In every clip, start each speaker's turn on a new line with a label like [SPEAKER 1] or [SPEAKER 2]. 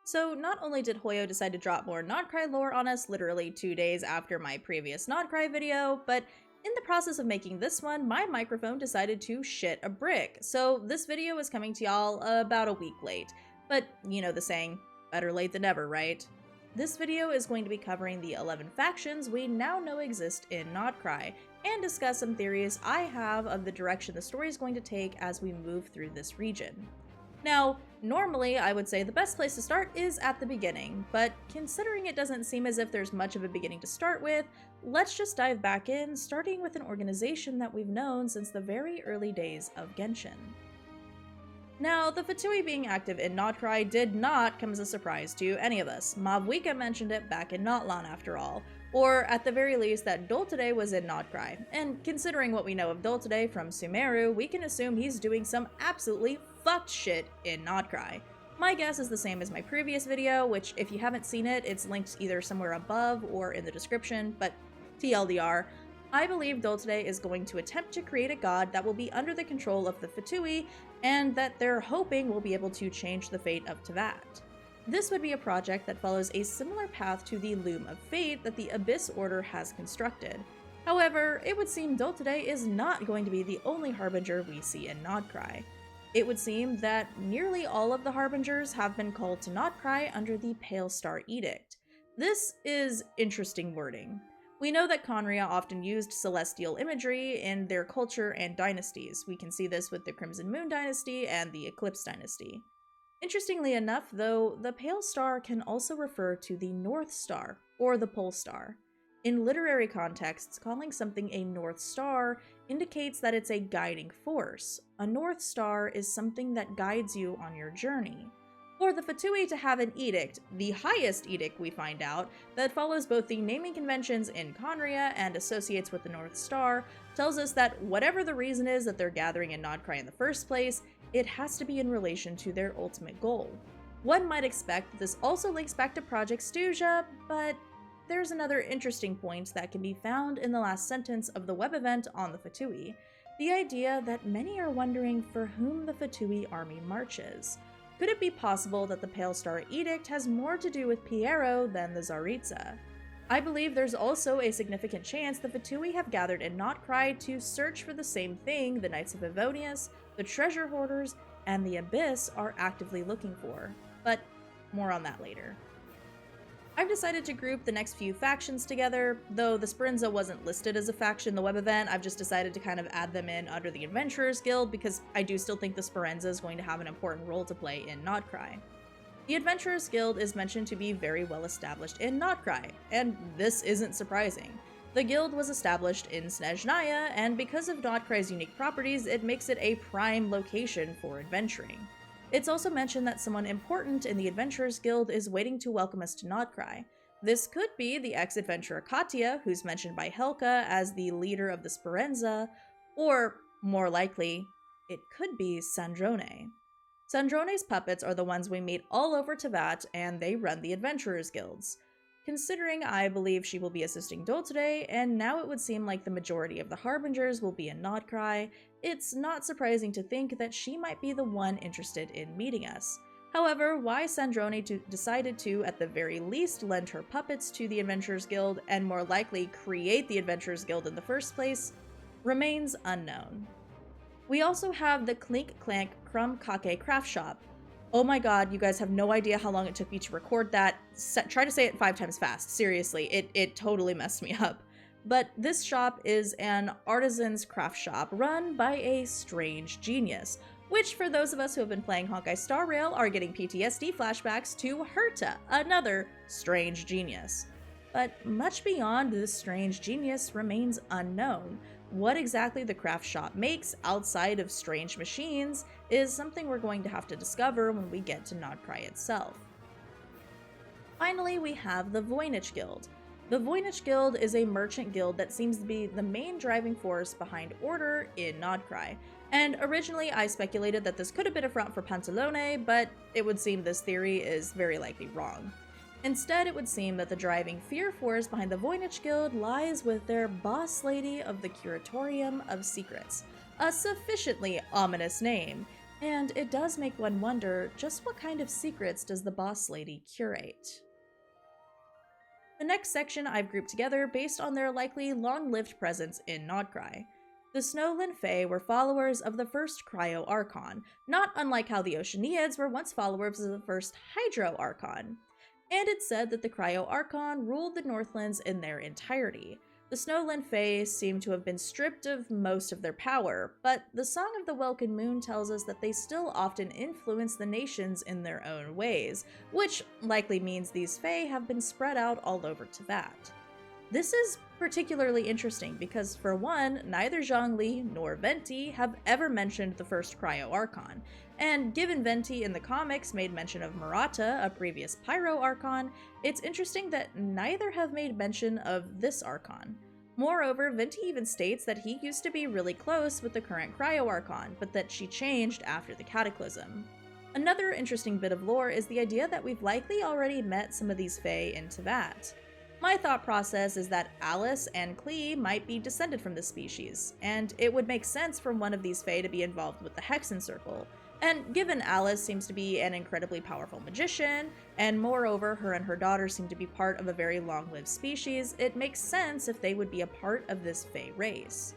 [SPEAKER 1] So, not only did Hoyo decide to drop more Nod-Krai lore on us literally 2 days after my previous Nod-Krai video, but in the process of making this one, my microphone decided to shit a brick. So, this video is coming to y'all about a week late. But you know the saying, better late than never, right? This video is going to be covering the 11 factions we now know exist in Nod-Krai, and discuss some theories I have of the direction the story is going to take as we move through this region. Now, normally I would say the best place to start is at the beginning, but considering it doesn't seem as if there's much of a beginning to start with, let's just dive back in, starting with an organization that we've known since the very early days of Genshin. Now, the Fatui being active in Nod-Krai did not come as a surprise to any of us. Mavwika mentioned it back in Notlan after all, or at the very least that Doltade was in Nod-Krai, and considering what we know of Doltade from Sumeru, we can assume he's doing some absolutely fucked shit in Nod-Krai. My guess is the same as my previous video, which if you haven't seen it, it's linked either somewhere above or in the description, but TLDR, I believe Doltade is going to attempt to create a god that will be under the control of the Fatui, and that they're hoping will be able to change the fate of Teyvat. This would be a project that follows a similar path to the Loom of Fate that the Abyss Order has constructed. However, it would seem Doltade is not going to be the only Harbinger we see in Nod-Krai. It would seem that nearly all of the Harbingers have been called to Nod-Krai under the Pale Star Edict. This is interesting wording. We know that Khaenri'ah often used celestial imagery in their culture and dynasties. We can see this with the Crimson Moon Dynasty and the Eclipse Dynasty. Interestingly enough, though, the Pale Star can also refer to the North Star, or the Pole Star. In literary contexts, calling something a North Star indicates that it's a guiding force. A North Star is something that guides you on your journey. For the Fatui to have an edict, the highest edict we find out, that follows both the naming conventions in Khaenri'ah and associates with the North Star, tells us that whatever the reason is that they're gathering in Nod-Krai in the first place, it has to be in relation to their ultimate goal. One might expect that this also links back to Project Stuja, but there's another interesting point that can be found in the last sentence of the web event on the Fatui, the idea that many are wondering for whom the Fatui army marches. Could it be possible that the Pale Star Edict has more to do with Piero than the Tsaritsa? I believe there's also a significant chance the Fatui have gathered in Nod-Krai to search for the same thing the Knights of Evonius, the Treasure Hoarders, and the Abyss are actively looking for, but more on that later. I've decided to group the next few factions together. Though the Sperenza wasn't listed as a faction in the web event, I've just decided to kind of add them in under the Adventurers Guild because I do still think the Sperenza is going to have an important role to play in Nod-Krai. The Adventurers Guild is mentioned to be very well established in Nod-Krai, and this isn't surprising. The guild was established in Snezhnaya, and because of Nod-Krai's unique properties, it makes it a prime location for adventuring. It's also mentioned that someone important in the Adventurers Guild is waiting to welcome us to Nod-Krai. This could be the ex-adventurer Katya, who's mentioned by Helka as the leader of the Sperenza, or, more likely, it could be Sandrone. Sandrone's puppets are the ones we meet all over Teyvat, and they run the Adventurers Guilds. Considering I believe she will be assisting Doltade, and now it would seem like the majority of the Harbingers will be in Nod-Krai, it's not surprising to think that she might be the one interested in meeting us. However, why Sandrone decided to, at the very least, lend her puppets to the Adventurers Guild, and more likely create the Adventurers Guild in the first place, remains unknown. We also have the Clink Clank Crumb Kake Craft Shop. Oh my god, you guys have no idea how long it took me to record that. Try to say it 5 times fast. Seriously, it totally messed me up. But this shop is an artisan's craft shop run by a strange genius, which for those of us who have been playing Honkai Star Rail are getting PTSD flashbacks to Herta, another strange genius. But much beyond this strange genius remains unknown. What exactly the craft shop makes outside of strange machines is something we're going to have to discover when we get to Nod-Krai itself. Finally, we have the Voynich Guild. The Voynich Guild is a merchant guild that seems to be the main driving force behind order in Nod-Krai, and originally I speculated that this could have been a front for Pantalone, but it would seem this theory is very likely wrong. Instead, it would seem that the driving fear force behind the Voynich Guild lies with their boss lady of the Curatorium of Secrets, a sufficiently ominous name, And it does make one wonder, just what kind of secrets does the boss lady curate? The next section I've grouped together based on their likely long-lived presence in Nod-Krai. The Snowland Fae were followers of the first Cryo Archon, not unlike how the Oceaniads were once followers of the first Hydro Archon. And it's said that the Cryo Archon ruled the Northlands in their entirety. The Snowland Fae seem to have been stripped of most of their power, but the Song of the Welkin Moon tells us that they still often influence the nations in their own ways, which likely means these Fae have been spread out all over Teyvat. This is particularly interesting because, for one, neither Zhongli nor Venti have ever mentioned the first Cryo Archon, and given Venti in the comics made mention of Murata, a previous Pyro Archon, it's interesting that neither have made mention of this Archon. Moreover, Venti even states that he used to be really close with the current Cryo Archon, but that she changed after the Cataclysm. Another interesting bit of lore is the idea that we've likely already met some of these Fae in Teyvat. My thought process is that Alice and Klee might be descended from this species, and it would make sense for one of these Fae to be involved with the Hexen Circle. And given Alice seems to be an incredibly powerful magician, and moreover her and her daughter seem to be part of a very long-lived species, it makes sense if they would be a part of this Fae race.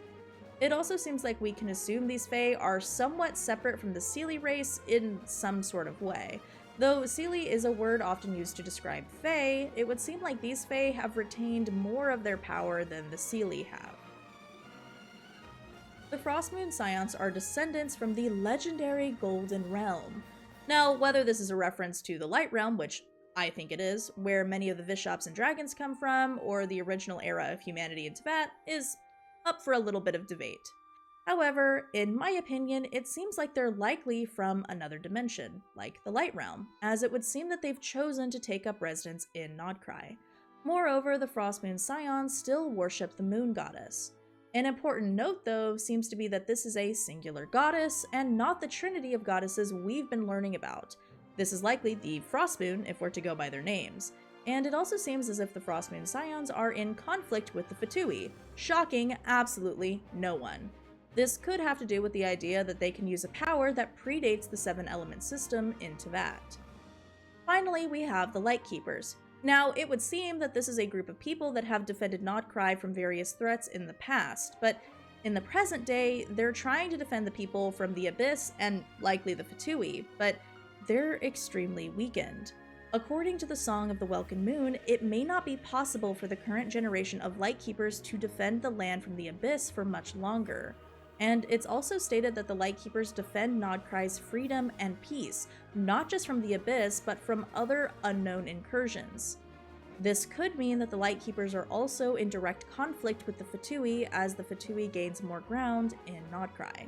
[SPEAKER 1] It also seems like we can assume these Fae are somewhat separate from the Seelie race in some sort of way. Though Seelie is a word often used to describe Fae, it would seem like these Fae have retained more of their power than the Seelie have. The Frostmoon Scions are descendants from the legendary Golden Realm. Now, whether this is a reference to the Light Realm, which I think it is, where many of the Vishops and dragons come from, or the original era of humanity in Teyvat, is up for a little bit of debate. However, in my opinion, it seems like they're likely from another dimension, like the Light Realm, as it would seem that they've chosen to take up residence in Nod-Krai. Moreover, the Frostmoon Scions still worship the Moon Goddess. An important note, though, seems to be that this is a singular goddess, and not the trinity of goddesses we've been learning about. This is likely the Frostmoon, if we're to go by their names. And it also seems as if the Frostmoon Scions are in conflict with the Fatui, shocking absolutely no one. This could have to do with the idea that they can use a power that predates the 7-element system in Teyvat. Finally, we have the Lightkeepers. Now, it would seem that this is a group of people that have defended Nod-Krai from various threats in the past, but in the present day, they're trying to defend the people from the Abyss and likely the Fatui, but they're extremely weakened. According to the Song of the Welkin Moon, it may not be possible for the current generation of Lightkeepers to defend the land from the Abyss for much longer. And it's also stated that the Lightkeepers defend Nod-Krai's freedom and peace, not just from the Abyss, but from other unknown incursions. This could mean that the Lightkeepers are also in direct conflict with the Fatui as the Fatui gains more ground in Nod-Krai.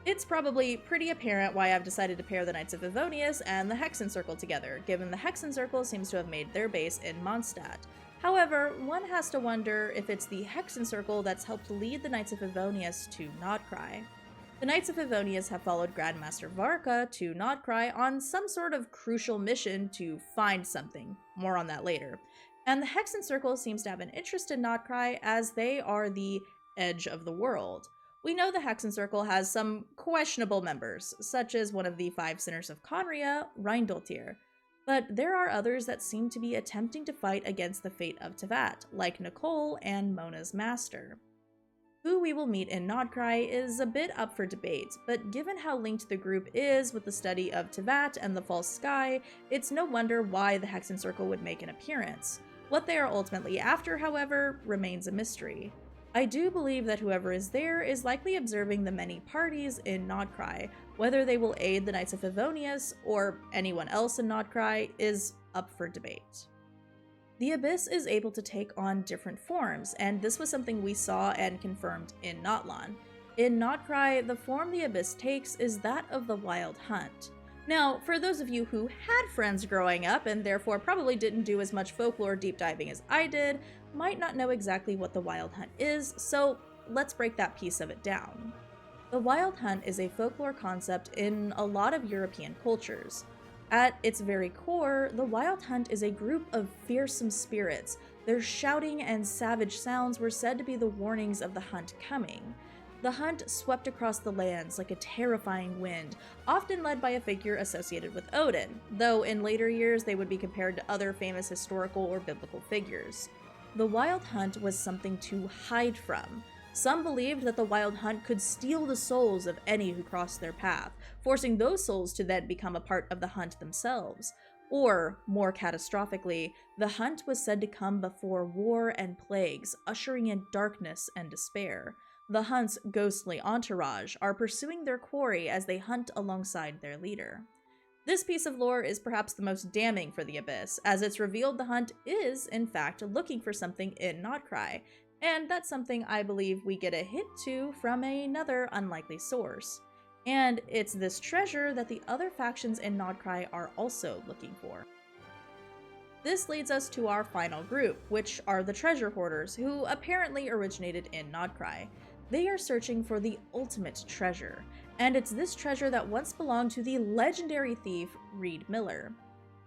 [SPEAKER 1] It's probably pretty apparent why I've decided to pair the Knights of Favonius and the Hexen Circle together, given the Hexen Circle seems to have made their base in Mondstadt. However, one has to wonder if it's the Hexen Circle that's helped lead the Knights of Favonius to Nod-Krai. The Knights of Favonius have followed Grandmaster Varka to Nod-Krai on some sort of crucial mission to find something. More on that later. And the Hexen Circle seems to have an interest in Nod-Krai as they are the edge of the world. We know the Hexen Circle has some questionable members, such as one of the 5 sinners of Conria, Reindoltir. But there are others that seem to be attempting to fight against the fate of Teyvat, like Nicole and Mona's master. Who we will meet in Nod-Krai is a bit up for debate, but given how linked the group is with the study of Teyvat and the False Sky, it's no wonder why the Hexen Circle would make an appearance. What they are ultimately after, however, remains a mystery. I do believe that whoever is there is likely observing the many parties in Nod-Krai. Whether they will aid the Knights of Favonius or anyone else in Nod-Krai is up for debate. The Abyss is able to take on different forms, and this was something we saw and confirmed in Notlan. In Nod-Krai, the form the Abyss takes is that of the Wild Hunt. Now, for those of you who had friends growing up and therefore probably didn't do as much folklore deep diving as I did, might not know exactly what the Wild Hunt is, so let's break that piece of it down. The Wild Hunt is a folklore concept in a lot of European cultures. At its very core, the Wild Hunt is a group of fearsome spirits. Their shouting and savage sounds were said to be the warnings of the hunt coming. The hunt swept across the lands like a terrifying wind, often led by a figure associated with Odin, though in later years they would be compared to other famous historical or biblical figures. The Wild Hunt was something to hide from. Some believed that the Wild Hunt could steal the souls of any who crossed their path, forcing those souls to then become a part of the hunt themselves. Or, more catastrophically, the hunt was said to come before war and plagues, ushering in darkness and despair. The hunt's ghostly entourage are pursuing their quarry as they hunt alongside their leader. This piece of lore is perhaps the most damning for the Abyss, as it's revealed the hunt is, in fact, looking for something in Nod-Krai, and that's something I believe we get a hint to from another unlikely source. And it's this treasure that the other factions in Nod-Krai are also looking for. This leads us to our final group, which are the treasure hoarders, who apparently originated in Nod-Krai. They are searching for the ultimate treasure, and it's this treasure that once belonged to the legendary thief Reed Miller.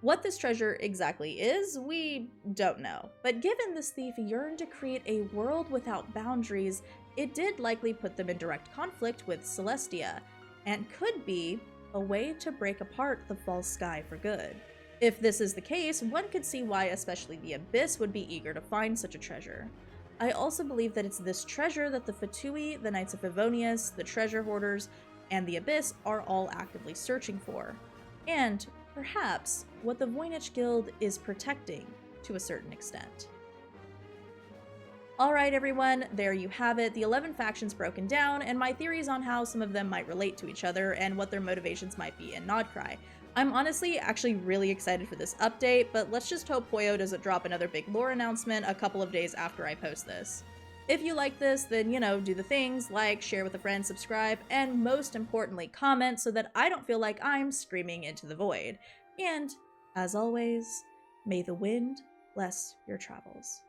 [SPEAKER 1] What this treasure exactly is, we don't know, but given this thief yearned to create a world without boundaries, it did likely put them in direct conflict with Celestia, and could be a way to break apart the false sky for good. If this is the case, one could see why especially the Abyss would be eager to find such a treasure. I also believe that it's this treasure that the Fatui, the Knights of Favonius, the Treasure Hoarders, and the Abyss are all actively searching for. And, perhaps, what the Voynich Guild is protecting to a certain extent. Alright everyone, there you have it, the 11 factions broken down, and my theories on how some of them might relate to each other and what their motivations might be in Nod-Krai. I'm honestly actually really excited for this update, but let's just hope Poyo doesn't drop another big lore announcement a couple of days after I post this. If you like this, then, do the things like share with a friend, subscribe, and most importantly, comment so that I don't feel like I'm screaming into the void. And, as always, may the wind bless your travels.